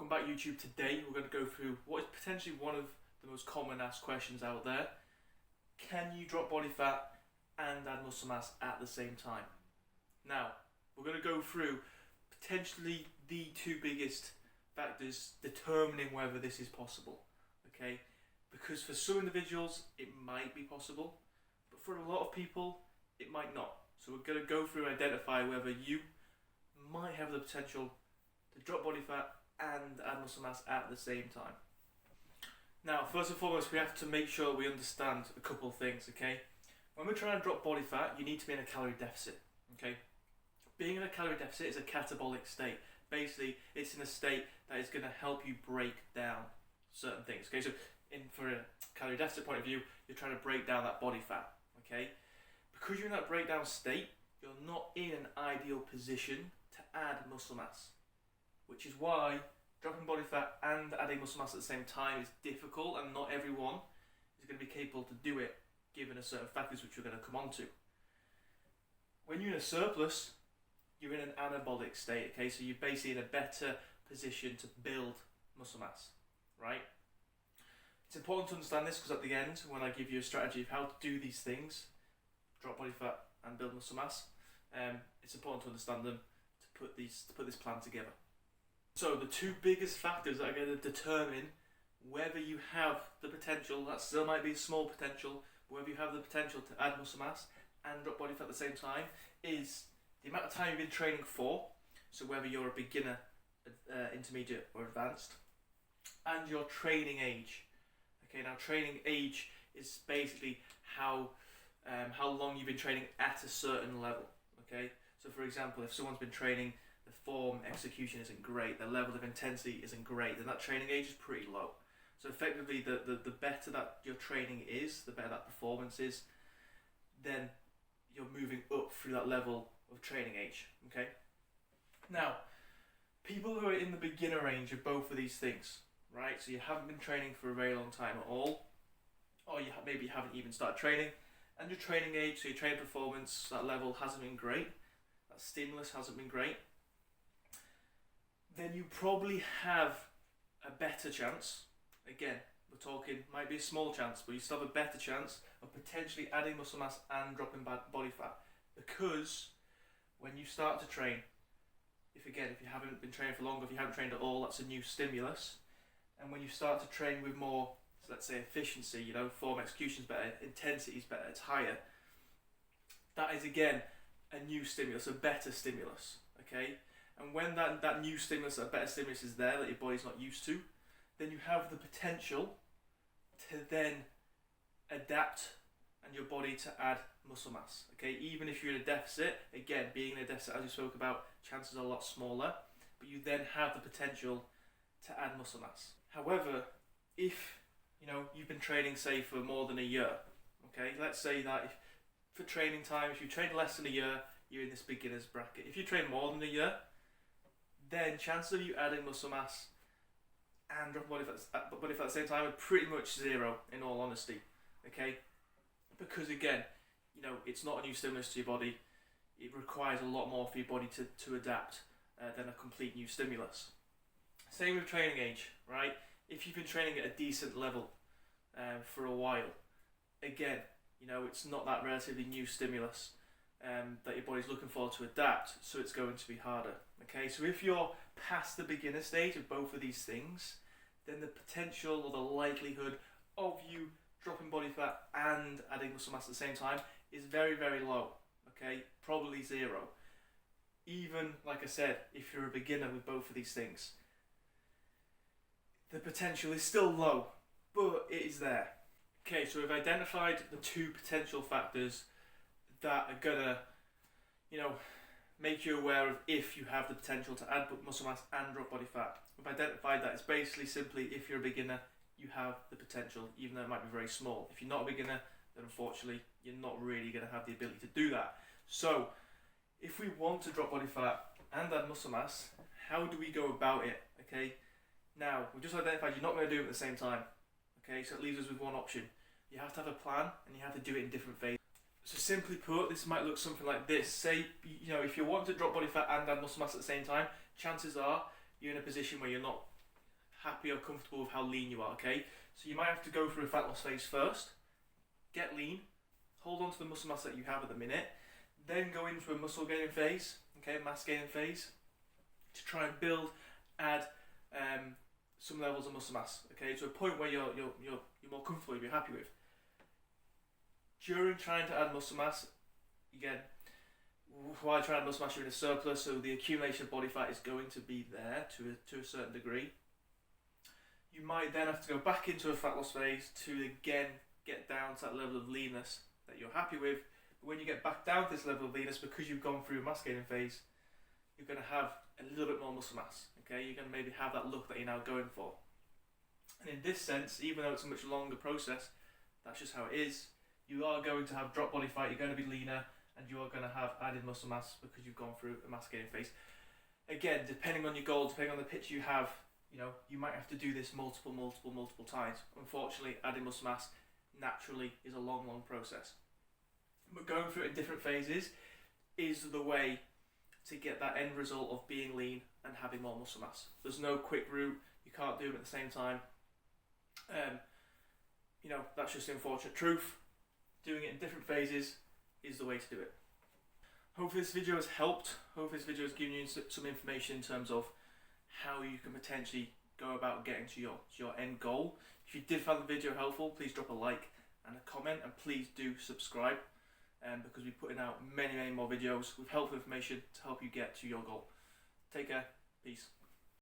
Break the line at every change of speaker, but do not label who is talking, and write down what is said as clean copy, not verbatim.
Welcome back YouTube. Today we're going to go through what is potentially one of the most common asked questions out there. Can you drop body fat and add muscle mass at the same time? Now, we're going to go through potentially the two biggest factors determining whether this is possible. Okay, because for some individuals it might be possible, but for a lot of people it might not. So we're going to go through and identify whether you might have the potential to drop body fat and add muscle mass at the same time. Now, first and foremost, we have to make sure we understand a couple of things, okay? When we're trying to drop body fat, you need to be in a calorie deficit, okay? Being in a calorie deficit is a catabolic state. Basically, it's in a state that is going to help you break down certain things, okay? So, for a calorie deficit point of view, you're trying to break down that body fat, okay? Because you're in that breakdown state, you're not in an ideal position to add muscle mass, which is why dropping body fat and adding muscle mass at the same time is difficult, and not everyone is going to be capable to do it given a certain factors which we're going to come on to. When you're in a surplus, you're in an anabolic state, okay? So you're basically in a better position to build muscle mass, right? It's important to understand this because at the end, when I give you a strategy of how to do these things, drop body fat and build muscle mass, it's important to understand them to put this plan together. So the two biggest factors that are going to determine whether you have the potential, that still might be a small potential, but whether you have the potential to add muscle mass and drop body fat at the same time, is the amount of time you've been training for, so whether you're a beginner, intermediate or advanced, and your training age. Okay, now training age is basically how long you've been training at a certain level. Okay, so for example, if someone's been training, the form execution isn't great, the level of intensity isn't great, then that training age is pretty low. So effectively, the better that your training is, the better that performance is, then you're moving up through that level of training age. Okay, now people who are in the beginner range of both of these things, right? So you haven't been training for a very long time at all, or maybe you haven't even started training, and your training age, so your training performance, that level hasn't been great, that stimulus hasn't been great, then you probably have a better chance. Again, we're talking, might be a small chance, but you still have a better chance of potentially adding muscle mass and dropping body fat. Because when you start to train, if you haven't been training for longer, if you haven't trained at all, that's a new stimulus. And when you start to train with more, let's say, efficiency, form execution's better, intensity's better, it's higher, that is again a new stimulus, a better stimulus, okay? And when that new stimulus, that better stimulus is there that your body's not used to, then you have the potential to then adapt and your body to add muscle mass, okay? Even if you're in a deficit, again, being in a deficit, as we spoke about, chances are a lot smaller, but you then have the potential to add muscle mass. However, if you've been training, say, for more than a year, okay? Let's say that for training time, if you train less than a year, you're in this beginner's bracket. If you train more than a year, then chances of you adding muscle mass and dropping body fat at the same time are pretty much zero, in all honesty, okay? Because again, it's not a new stimulus to your body. It requires a lot more for your body to adapt than a complete new stimulus. Same with training age, right? If you've been training at a decent level for a while, again, it's not that relatively new stimulus that your body's looking for to adapt, so it's going to be harder. Okay, so if you're past the beginner stage of both of these things, then the potential or the likelihood of you dropping body fat and adding muscle mass at the same time is very, very low. Okay, probably zero. Even, like I said, if you're a beginner with both of these things, the potential is still low, but it is there. Okay, so we've identified the two potential factors that are gonna, make you aware of if you have the potential to add muscle mass and drop body fat. We've identified that it's basically simply if you're a beginner, you have the potential, even though it might be very small. If you're not a beginner, then unfortunately, you're not really gonna have the ability to do that. So, if we want to drop body fat and add muscle mass, how do we go about it, okay? Now, we've just identified you're not gonna do it at the same time, okay? So it leaves us with one option. You have to have a plan and you have to do it in different phases. So simply put, this might look something like this. Say, if you want to drop body fat and add muscle mass at the same time, chances are you're in a position where you're not happy or comfortable with how lean you are, okay? So you might have to go through a fat loss phase first, get lean, hold on to the muscle mass that you have at the minute, then go into a muscle gaining phase, okay, mass gaining phase, to try and build, add some levels of muscle mass, okay, to a point where you're more comfortable, you're happy with. During trying to add muscle mass, again, while trying to add muscle mass, you're in a surplus, so the accumulation of body fat is going to be there to a certain degree. You might then have to go back into a fat loss phase to again get down to that level of leanness that you're happy with. But when you get back down to this level of leanness, because you've gone through a mass gaining phase, you're going to have a little bit more muscle mass. Okay, you're going to maybe have that look that you're now going for. And in this sense, even though it's a much longer process, that's just how it is. You are going to have drop body fat, you're going to be leaner, and you are going to have added muscle mass because you've gone through a mass gaining phase. Again, depending on your goal, depending on the picture you have, you might have to do this multiple times. Unfortunately, adding muscle mass naturally is a long process. But going through it in different phases is the way to get that end result of being lean and having more muscle mass. There's no quick route, you can't do them at the same time. That's just the unfortunate truth. Doing it in different phases is the way to do it. Hopefully this video has helped. Hopefully this video has given you some information in terms of how you can potentially go about getting to your end goal. If you did find the video helpful, please drop a like and a comment, and please do subscribe, because we're putting out many more videos with helpful information to help you get to your goal. Take care. Peace.